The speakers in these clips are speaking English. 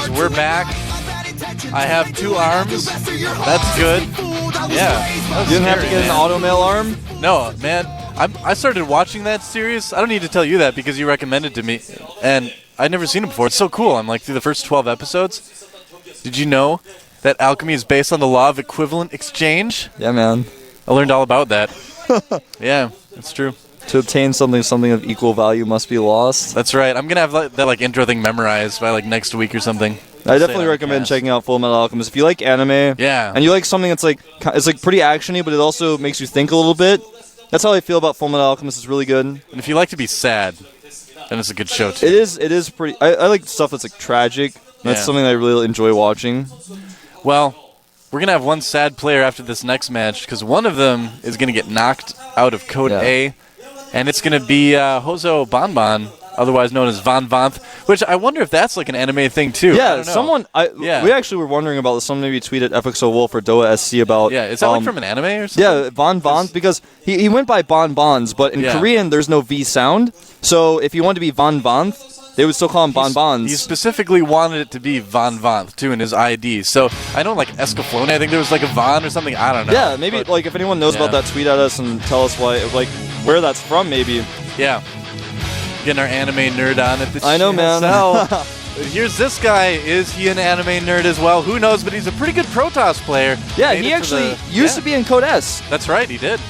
guys, we're back. I have 2 arms. That's good. Yeah. You didn't have to get an automail arm? No, man. I started watching that series. I don't need to tell you that because you recommended it to me. And I'd never seen it before. It's so cool. I'm like through the first 12 episodes. Did you know that alchemy is based on the law of equivalent exchange? Yeah, man. I learned all about that. Yeah, it's true. To obtain something of equal value must be lost. That's right. I'm gonna have that intro thing memorized by next week or something. I definitely recommend checking out Full Metal Alchemist if you like anime. Yeah. And you like something that's it's pretty actiony, but it also makes you think a little bit. That's how I feel about Full Metal Alchemist. It's really good. And if you like to be sad, then it's a good show too. It is pretty. I like stuff that's tragic. That's something I really enjoy watching. Well, we're going to have one sad player after this next match because one of them is going to get knocked out of Code A, and it's going to be Hozo Bonbon, otherwise known as vanvanth, which I wonder if that's like an anime thing too. Yeah, we actually were wondering about this. Someone maybe tweeted FXO Wolf or Doa SC about... Yeah, is that like from an anime or something? Yeah, vanvanth, because he went by bonbons, but in Korean there's no V sound, so if you want to be vanvanth, they would still call him bonbons. He specifically wanted it to be vanvanth, too, in his ID. So, I know, Escaflowne, I think there was a Von or something. I don't know. Yeah, maybe, if anyone knows about that, tweet at us and tell us why, where that's from, maybe. Yeah. Getting our anime nerd on at the I know, man. Here's this guy. Is he an anime nerd as well? Who knows, but he's a pretty good Protoss player. Yeah, he actually used to be in Code S. That's right, he did.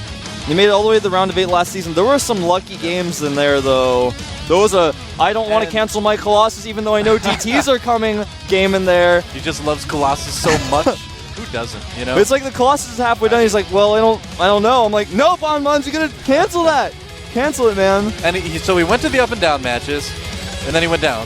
He made it all the way to the round of 8 last season. There were some lucky games in there, though. There was I don't want to cancel my Colossus even though I know DTs are coming game in there. He just loves Colossus so much. Who doesn't, you know? It's like the Colossus is halfway done. He's like, well, I don't know. I'm like, no, Bonbons, you're going to cancel that. Cancel it, man. And so he went to the up and down matches, and then he went down.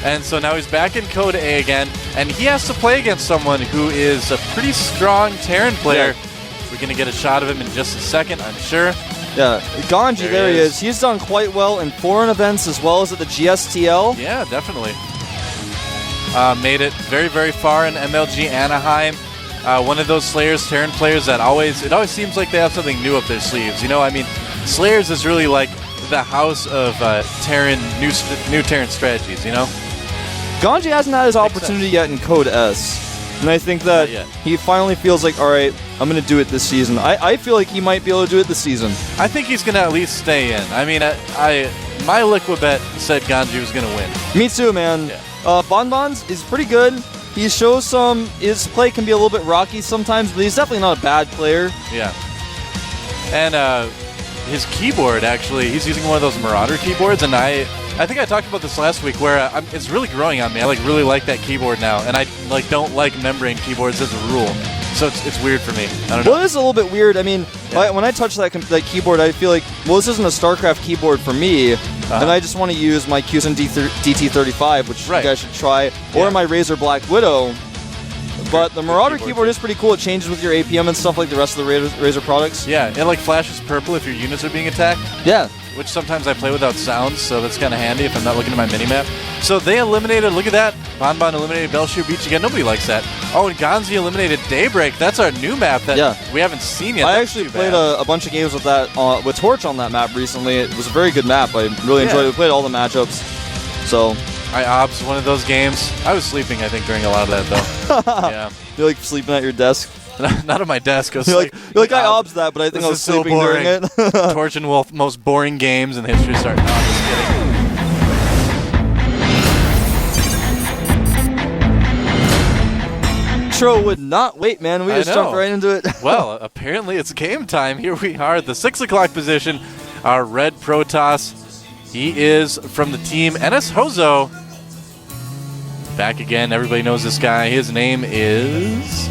And so now he's back in Code A again, and he has to play against someone who is a pretty strong Terran player. Yeah. We're going to get a shot of him in just a second, I'm sure. Yeah, GanZI, there he is. He's done quite well in foreign events as well as at the GSTL. Yeah, definitely. Made it very, very far in MLG Anaheim. One of those Slayers, Terran players that it always seems like they have something new up their sleeves. You know, I mean, Slayers is really like the house of Terran, new Terran strategies, you know? GanZI hasn't had his opportunity yet in Code S. And I think that he finally feels like, all right, I'm going to do it this season. I feel like he might be able to do it this season. I think he's going to at least stay in. I mean, my liquid bet said GanZI was going to win. Me too, man. Yeah. Bonbons is pretty good. He shows his play can be a little bit rocky sometimes, but he's definitely not a bad player. Yeah. And his keyboard, actually, he's using one of those Marauder keyboards, and I think I talked about this last week where it's really growing on me. I really like that keyboard now, and I don't like membrane keyboards as a rule. So it's weird for me. I don't know. Well, it is a little bit weird. I mean, when I touch that keyboard, I feel like, well, this isn't a StarCraft keyboard for me, and I just want to use my Qsin DT35, which you guys should try, or my Razer Black Widow. But the Marauder keyboard is pretty cool. It changes with your APM and stuff like the rest of the Razer products. Yeah, it flashes purple if your units are being attacked. Yeah. Which sometimes I play without sounds, so that's kind of handy if I'm not looking at my minimap. So they eliminated, look at that, Bonbon eliminated Belshear Beach again. Nobody likes that. Oh, and GanZI eliminated Daybreak. That's our new map that we haven't seen yet. I actually played a bunch of games with that with Torch on that map recently. It was a very good map. I really enjoyed it. We played all the matchups. So I ops one of those games. I was sleeping, I think, during a lot of that, though. Yeah. You're like sleeping at your desk? Not at my desk. I was you're like I obs that, but I think I was sleeping during it. Torch and Wolf, most boring games in the history of Start. No, I'm just kidding. Intro would not wait, man. We just jumped right into it. Well, apparently it's game time. Here we are at the 6 o'clock position. Our red Protoss. He is from the team NS Hozo. Back again. Everybody knows this guy. His name is...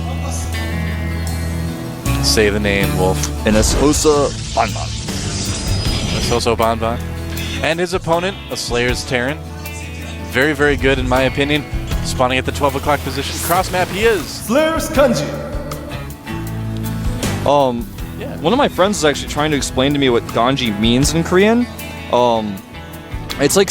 Say the name, Wolf. NS Hozo Bonbon. NS Hozo Bonbon. And his opponent, a Slayer's Terran. Very, very good in my opinion. Spawning at the 12 o'clock position. Cross map he is. Slayer's Kanji. One of my friends is actually trying to explain to me what GanZI means in Korean. It's like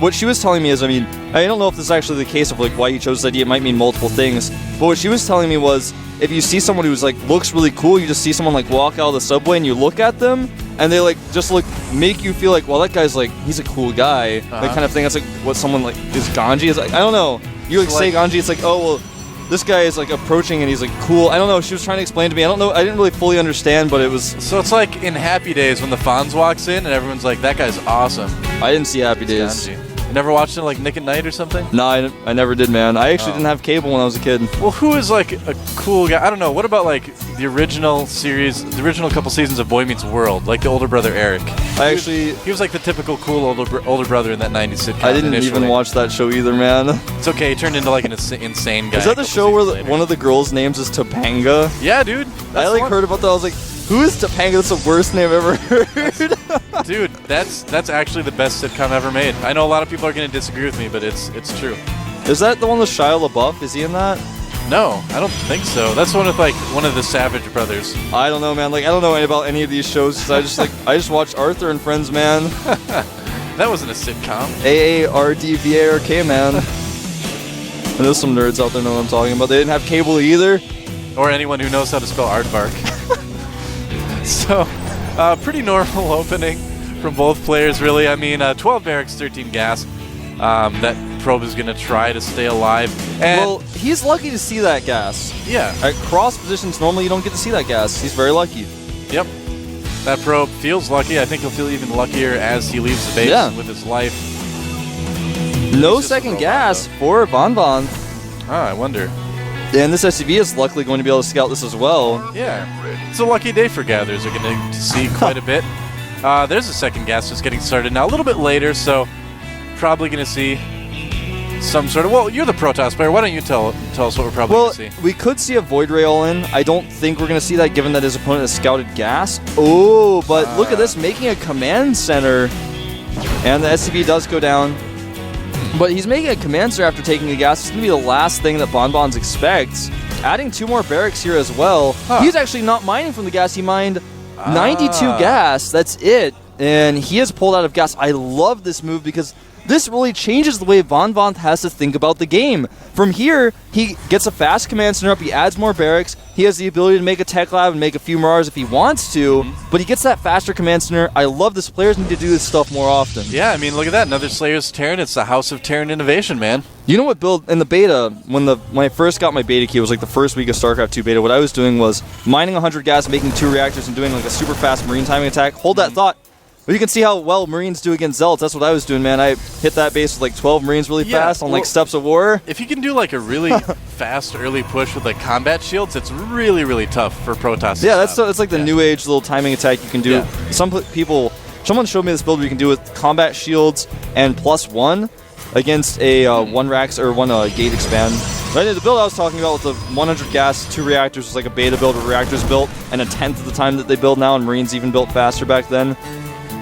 what she was telling me is, I mean, I don't know if this is actually the case of why you chose this idea. It might mean multiple things. But what she was telling me was, if you see someone who's looks really cool, you just see someone walk out of the subway and you look at them and they just make you feel well, that guy's he's a cool guy. That kind of thing. That's what someone is GanZI is I don't know. You like So, say like- Ganji, it's like, oh well, this guy is like approaching and he's like cool. I don't know. She was trying to explain to me. I don't know. I didn't really fully understand, but it was. So it's like in Happy Days when the Fonz walks in and everyone's like, that guy's awesome. I didn't see Happy Days. Ganji. You never watched it like Nick at Night or something? No, I never did, man. I actually didn't have cable when I was a kid. Well, who is like a cool guy? I don't know. What about like the original series, the original couple seasons of Boy Meets World, like the older brother Eric? He was like the typical cool older brother in that 90s sitcom. I didn't initially. even watch that show either, man. It's okay. He turned into like an insane guy. Is that a the couple show where seasons later. one of the girls' names is Topanga? Yeah, dude. I like heard about that. I was like, who is Topanga? That's the worst name I've ever heard. Dude, that's actually the best sitcom ever made. I know a lot of people are going to disagree with me, but it's true. Is that the one with Shia LaBeouf? Is he in that? No, I don't think so. That's the one with like one of the Savage brothers. I don't know, man. Like, I don't know about any of these shows. 'Cause I just watched Arthur and Friends, man. That wasn't a sitcom. AARDVARK, man. And there's some nerds out there know what I'm talking about. They didn't have cable either. Or anyone who knows how to spell aardvark. So, pretty normal opening from both players, really. I mean, 12 barracks, 13 gas. That probe is going to try to stay alive. And Well, he's lucky to see that gas. yeah, At cross positions, normally you don't get to see that gas. He's very lucky. yep. That probe feels lucky. I think he'll feel even luckier as he leaves the base Yeah. with his life. No just a second robot, gas for vanvanth. I wonder. And this SUV is luckily going to be able to scout this as well. Yeah, it's a lucky day for gatherers. They're going to see quite a bit. There's a second gas just getting started now, a little bit later, so probably going to see some sort of. Well, you're the Protoss player. Why don't you tell us what we're probably Well, going to see? we could see a Void Ray all in. I don't think we're going to see that given that his opponent has scouted gas. Oh, but look at this, making a command center. And the SCV does go down. But he's making a command center after taking the gas. It's going to be the last thing that Bonbons expects. Adding 2 more barracks here as well. Huh. He's actually not mining from the gas. He mined 92 gas. That's it. And he has pulled out of gas. I love this move because this really changes the way vanvanth has to think about the game. From here, he gets a fast command center up, he adds more barracks, he has the ability to make a tech lab and make a few Mars if he wants to, but he gets that faster command center. I love this. Players need to do this stuff more often. Yeah, I mean, look at that. Another Slayer's Terran. It's the House of Terran Innovation, man. You know what build in the beta, when I first got my beta key, it was like the first week of StarCraft 2 beta, what I was doing was mining 100 gas, making 2 reactors, and doing like a super fast marine timing attack. Hold that thought. But you can see how well Marines do against Zealots. That's what I was doing, man. I hit that base with like 12 Marines really Yeah, fast on like well- Steps of War. If you can do like a really fast early push with like combat shields, it's really, really tough for Protoss. Yeah, that's like the new age little timing attack you can do. Yeah. Someone showed me this build where you can do with combat shields and +1 against a 1 racks or 1 gate expand. Right, the build I was talking about with the 100 gas, 2 reactors was like a beta build where reactors built, and a 10th of the time that they build now, and Marines even built faster back then.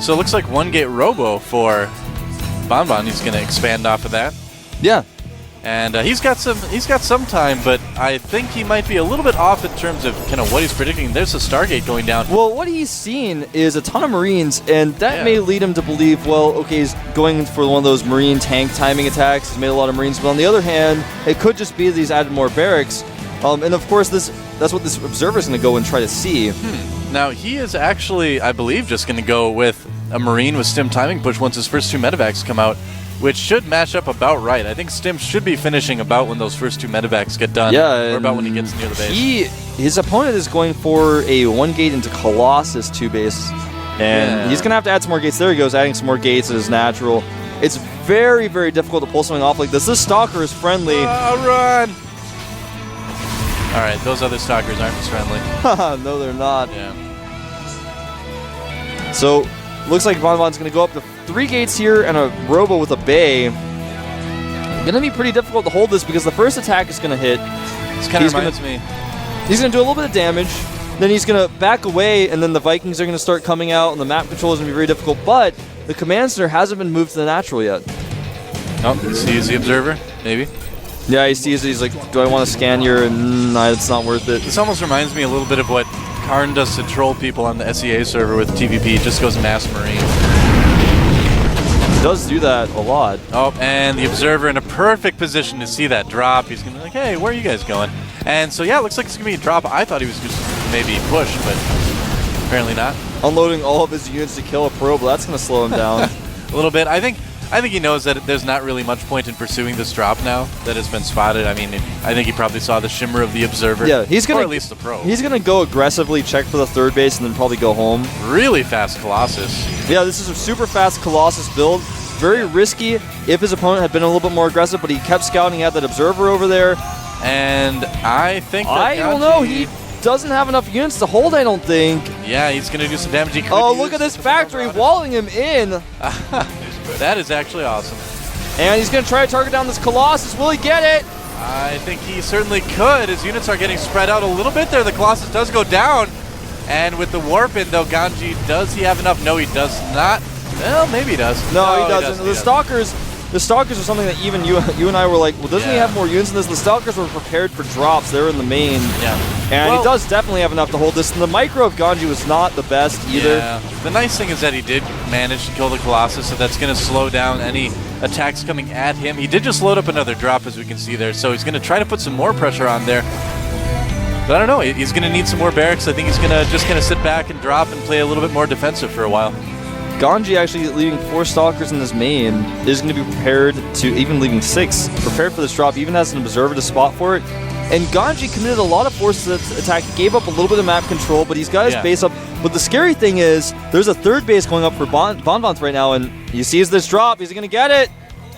So it looks like 1 gate robo for Bonbon. He's going to expand off of that. Yeah. And he's got some time, but I think he might be a little bit off in terms of kind of what he's predicting. There's a Stargate going down. Well, what he's seen is a ton of Marines, and that Yeah. may lead him to believe, well, okay, he's going for one of those Marine tank timing attacks. He's made a lot of Marines, but on the other hand, it could just be that he's added more barracks. And of course, that's what this observer's going to go and try to see. Now, he is actually, I believe, just going to go with a Marine with Stim timing push once his first 2 medevacs come out, which should match up about right. I think Stim should be finishing about when those first 2 medevacs get done, Yeah, or about when he gets near the base. His opponent is going for a 1 gate into Colossus 2 base, and Yeah. he's going to have to add some more gates. There he goes, adding some more gates is natural. It's very, very difficult to pull something off like this. This Stalker is friendly. Run! All right, those other stalkers aren't as friendly. No, they're not. Yeah. So, looks like Bonbon's going to go up to 3 gates here and a Robo with a Bay. Going to be pretty difficult to hold this because the first attack is going to hit. This kind of He's gonna- reminds me. He's going to do a little bit of damage. Then he's going to back away, and then the Vikings are going to start coming out, and the map control is going to be very difficult. But the command center hasn't been moved to the natural yet. Oh, he sees the observer, maybe. Yeah, he sees it. He's like, do I want to scan here? Nah, it's not worth it. This almost reminds me a little bit of what Karn does to troll people on the SEA server with TVP. Just goes mass marine. He does do that a lot. Oh, and the observer in a perfect position to see that drop. He's going to be like, hey, where are you guys going? And so, yeah, it looks like it's going to be a drop. I thought he was just maybe push, but apparently not. Unloading all of his units to kill a probe, that's going to slow him down. A little bit. I think I think he knows that there's not really much point in pursuing this drop now that has been spotted. I mean, I think he probably saw the shimmer of the observer. Yeah, he's gonna, or at least the pro. He's gonna go aggressively, check for the third base, and then probably go home. Really fast Colossus. Yeah, this is a super fast Colossus build. Very risky if his opponent had been a little bit more aggressive, but he kept scouting at that observer over there. And I think that I don't know. He doesn't have enough units to hold, I don't think. Yeah, he's going to do some damage. Oh, look at this factory walling him in. That is actually awesome. And he's going to try to target down this Colossus. Will he get it? I think he certainly could. His units are getting spread out a little bit there. The Colossus does go down. And with the warp in, though, GanZI, does he have enough? No, he does not. Well, maybe he does. No, he doesn't. The Stalkers are something that even you and I were like, well, doesn't he have more units than this? The Stalkers were prepared for drops. They're in the main. Yeah. And he does definitely have enough to hold this. And the micro of GanZI was not the best either. Yeah. The nice thing is that he did manage to kill the Colossus, so that's going to slow down any attacks coming at him. He did just load up another drop, as we can see there, so he's going to try to put some more pressure on there. But I don't know. He's going to need some more barracks. I think he's going to just kind of sit back and drop and play a little bit more defensive for a while. GanZI actually leaving 4 Stalkers in his main is going to be prepared to, even leaving 6, prepared for this drop, even has an observer to spot for it. And GanZI committed a lot of forces to the attack. He gave up a little bit of map control, but he's got his base up. But the scary thing is, there's a third base going up for vanvanth right now, and he sees this drop. He's going to get it.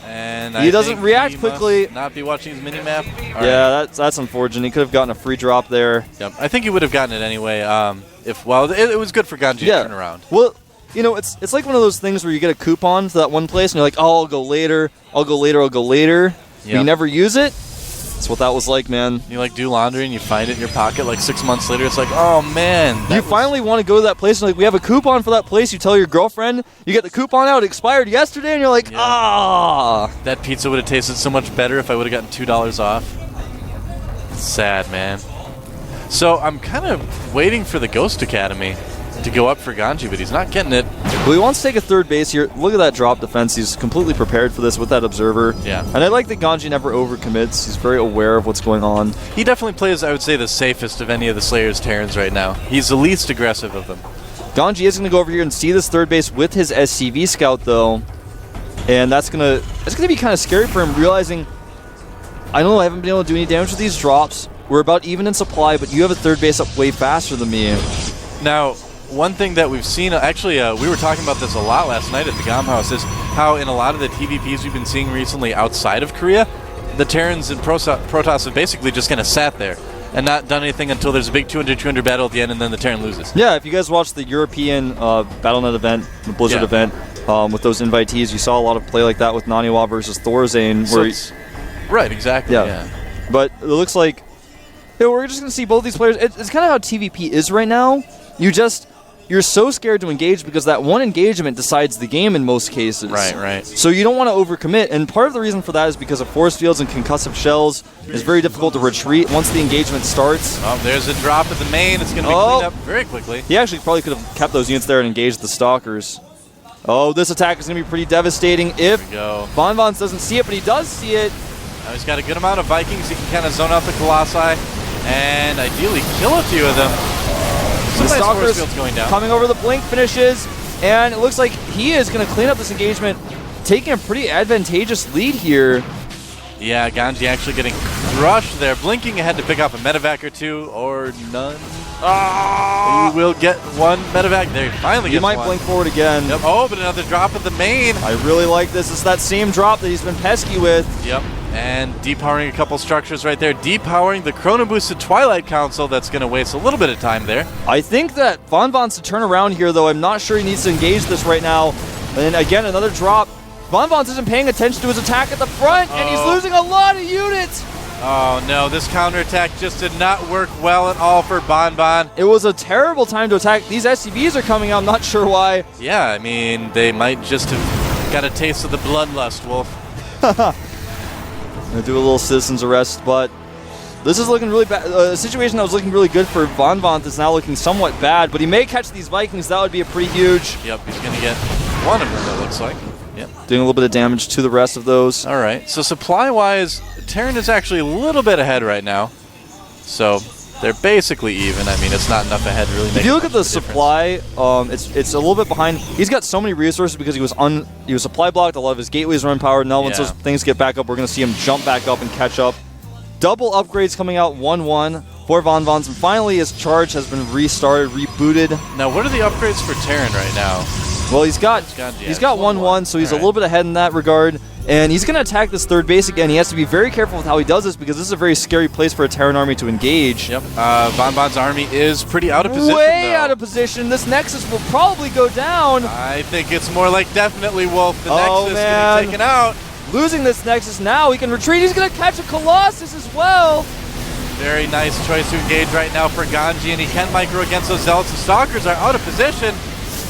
And he doesn't react quickly. Must not be watching his mini-map. Yeah, that's unfortunate. He could have gotten a free drop there. Yep. I think he would have gotten it anyway. It was good for GanZI to turn around. Well, you know, it's like one of those things where you get a coupon to that one place, and you're like, oh, I'll go later. Yep. You never use it. That's what that was like, man. You like do laundry and you find it in your pocket like 6 months later. It's like, oh man. You finally want to go to that place and like, we have a coupon for that place. You tell your girlfriend, you get the coupon out, it expired yesterday, and you're like, That pizza would have tasted so much better if I would have gotten $2 off. Sad, man. So I'm kind of waiting for the Ghost Academy to go up for GanZI, but he's not getting it. Well, he wants to take a third base here. Look at that drop defense. He's completely prepared for this with that observer. Yeah. And I like that GanZI never overcommits. He's very aware of what's going on. He definitely plays, I would say, the safest of any of the Slayer's Terrans right now. He's the least aggressive of them. GanZI is going to go over here and see this third base with his SCV scout, though. And that's going to be kind of scary for him, realizing, I know I haven't been able to do any damage with these drops. We're about even in supply, but you have a third base up way faster than me. Now, one thing that we've seen, actually, we were talking about this a lot last night at the GOM House, is how in a lot of the TVPs we've been seeing recently outside of Korea, the Terrans and Protoss have basically just kind of sat there and not done anything until there's a big 200-200 battle at the end, and then the Terran loses. Yeah, if you guys watched the European BattleNet event, the Blizzard event, with those invitees, you saw a lot of play like that with Naniwa versus Thorazane. Right, exactly. Yeah. But it looks like we're just going to see both these players. It's kind of how TVP is right now. You're so scared to engage because that one engagement decides the game in most cases. Right. So you don't want to overcommit, and part of the reason for that is because of force fields and concussive shells. It's very difficult to retreat once the engagement starts. Oh, there's a drop at the main. It's going to be cleaned up very quickly. He actually probably could have kept those units there and engaged the Stalkers. Oh, this attack is going to be pretty devastating if vanvanth doesn't see it, but he does see it. Now he's got a good amount of Vikings. He can kind of zone out the Colossi and ideally kill a few of them. The Stalkers coming over the blink finishes, and it looks like he is going to clean up this engagement, taking a pretty advantageous lead here. Yeah, GanZI actually getting crushed there. Blinking ahead to pick up a medevac or two, or none. He will get one medevac. There, he finally gets one. He might blink forward again. Yep. Oh, but another drop at the main. I really like this. It's that same drop that he's been pesky with. Yep. And depowering a couple structures right there. Depowering the Chrono Boosted Twilight Council. That's going to waste a little bit of time there. I think that vanvanth's to turn around here, though. I'm not sure he needs to engage this right now. And again, another drop. vanvanth isn't paying attention to his attack at the front, and he's losing a lot of units. Oh no, this counterattack just did not work well at all for Bonbon. It was a terrible time to attack. These SCVs are coming out, I'm not sure why. Yeah, I mean, they might just have got a taste of the bloodlust, Wolf. Gonna do a little citizen's arrest, but this is looking really bad. A situation that was looking really good for vanvanth is now looking somewhat bad, but he may catch these Vikings. That would be a pretty huge. Yep, he's gonna get one of them, it looks like. Yep. Doing a little bit of damage to the rest of those. All right, so supply-wise, Terran is actually a little bit ahead right now. So They're basically even. I mean, it's not enough ahead to really make. If you look at the difference. supply, it's a little bit behind. He's got so many resources because he was supply blocked. A lot of his gateways run powered. Now once those things get back up, we're going to see him jump back up and catch up. Double upgrades coming out 1-1 for vanvanth, and finally his charge has been restarted, rebooted. Now, what are the upgrades for Terran right now? Well, he's got 1-1, so he's a little bit ahead in that regard. And he's going to attack this third base again. He has to be very careful with how he does this because this is a very scary place for a Terran army to engage. Yep. vanvanth's army is pretty out of position, Way out of position. This Nexus will probably go down. I think it's more like definitely Wolf. The Nexus getting taken out. Losing this Nexus now. He can retreat. He's going to catch a Colossus as well. Very nice choice to engage right now for GanZI, and he can micro against those Zealots. The Stalkers are out of position,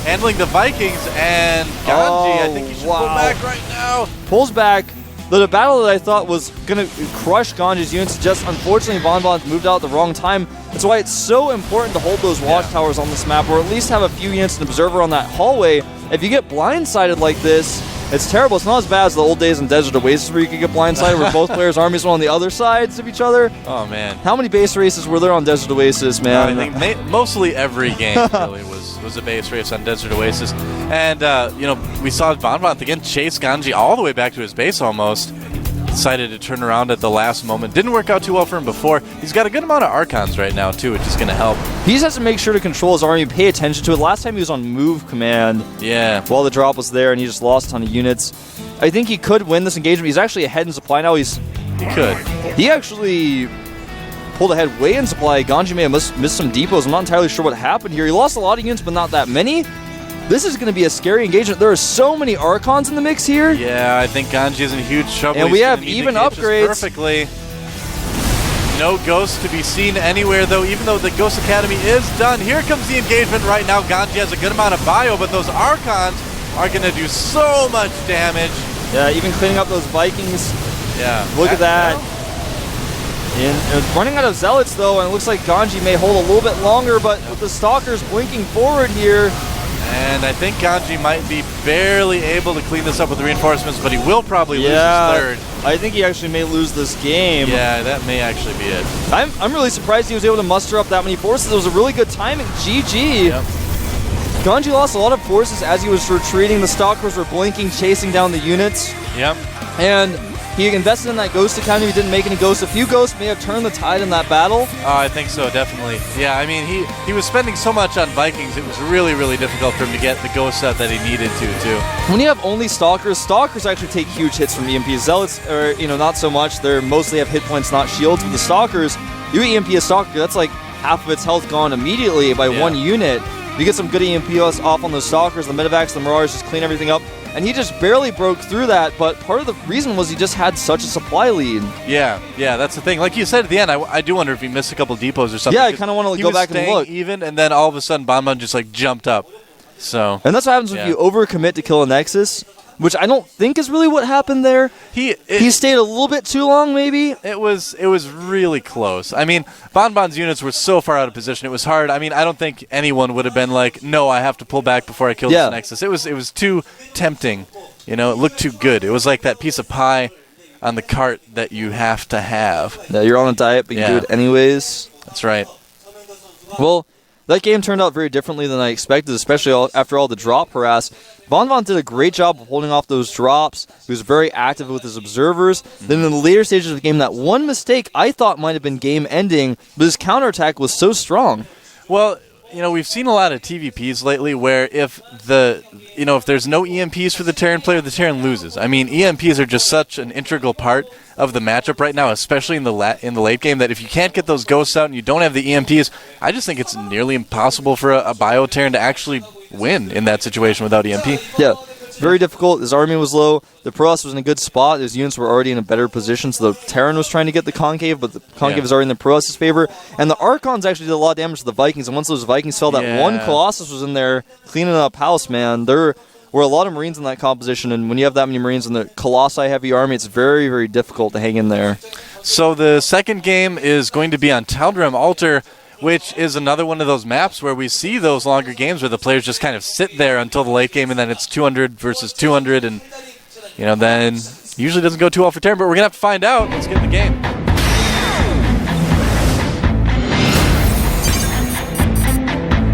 handling the Vikings, and GanZI, I think he should pull back right now. Pulls back. The battle that I thought was going to crush GanZI's units, just unfortunately vanvanth moved out at the wrong time. That's why it's so important to hold those watchtowers on this map, or at least have a few units and observer on that hallway. If you get blindsided like this, it's terrible. It's not as bad as the old days in Desert Oasis where you could get blindsided where both players' armies were on the other sides of each other. Oh, man. How many base races were there on Desert Oasis, man? I think mostly every game really was a base race on Desert Oasis. And, we saw vanvanth again chase GanZI all the way back to his base almost. Decided to turn around at the last moment. Didn't work out too well for him before. He's got a good amount of Archons right now, too, which is going to help. He just has to make sure to control his army, pay attention to it. Last time he was on move command. Yeah. While the drop was there, and he just lost a ton of units. I think he could win this engagement. He's actually ahead in supply now. He could. He actually pulled ahead way in supply. GanZI may have missed some depots. I'm not entirely sure what happened here. He lost a lot of units, but not that many. This is going to be a scary engagement. There are so many Archons in the mix here. Yeah, I think GanZI is in huge trouble. And we have even upgrades. Perfectly. No Ghost to be seen anywhere, though, even though the Ghost Academy is done. Here comes the engagement right now. GanZI has a good amount of bio, but those Archons are going to do so much damage. Yeah, even cleaning up those Vikings. Yeah. Look at that. And running out of Zealots, though, and it looks like GanZI may hold a little bit longer, but with the Stalkers blinking forward here. And I think GanZI might be barely able to clean this up with reinforcements, but he will probably lose his third. I think he actually may lose this game. Yeah, that may actually be it. I'm really surprised he was able to muster up that many forces. It was a really good timing. GG. Yep. GanZI lost a lot of forces as he was retreating. The Stalkers were blinking, chasing down the units. Yep. And he invested in that Ghost Academy. He didn't make any Ghosts. A few Ghosts may have turned the tide in that battle. I think so, definitely. Yeah, I mean, he was spending so much on Vikings, it was really, really difficult for him to get the Ghost set that he needed to, too. When you have only Stalkers actually take huge hits from EMP. Zealots are, not so much. They mostly have hit points, not shields. With the Stalkers, you EMP a Stalker, that's like half of its health gone immediately by one unit. You get some good EMP off on those Stalkers, the Medivacs, the Marauders, just clean everything up. And he just barely broke through that, but part of the reason was he just had such a supply lead. Yeah, that's the thing. Like you said at the end, I do wonder if he missed a couple depots or something. Yeah, I kind of want to go back and look. Even, and then all of a sudden, vanvanth just like jumped up. So. And that's what happens when you overcommit to kill a Nexus, which I don't think is really what happened there. He stayed a little bit too long, maybe. It was really close. I mean, vanvanth's units were so far out of position. It was hard. I mean, I don't think anyone would have been like, no, I have to pull back before I kill this Nexus. It was too tempting. It looked too good. It was like that piece of pie on the cart that you have to have. Yeah, you're on a diet, but you do it anyways. That's right. Well, that game turned out very differently than I expected, especially after all the drop harass. vanvanth did a great job of holding off those drops. He was very active with his observers. Then in the later stages of the game, that one mistake I thought might have been game-ending, but his counterattack was so strong. Well, we've seen a lot of TVPs lately where if there's no EMPs for the Terran player, the Terran loses. I mean, EMPs are just such an integral part of the matchup right now, especially in the late game, that if you can't get those ghosts out and you don't have the EMPs, I just think it's nearly impossible for a Bio Terran to actually win in that situation without EMP. Yeah, very difficult. His army was low. The Protoss was in a good spot. His units were already in a better position, so the Terran was trying to get the Concave, but the Concave is already in the Protoss' favor. And the Archons actually did a lot of damage to the Vikings, and once those Vikings fell, that one Colossus was in there cleaning up house, man. There were a lot of Marines in that composition, and when you have that many Marines in the Colossi-heavy army, it's very, very difficult to hang in there. So the second game is going to be on Tal'Darim Altar, which is another one of those maps where we see those longer games where the players just kind of sit there until the late game, and then it's 200 versus 200, and then usually doesn't go too well for Terran, but we're going to have to find out. Let's get in the game.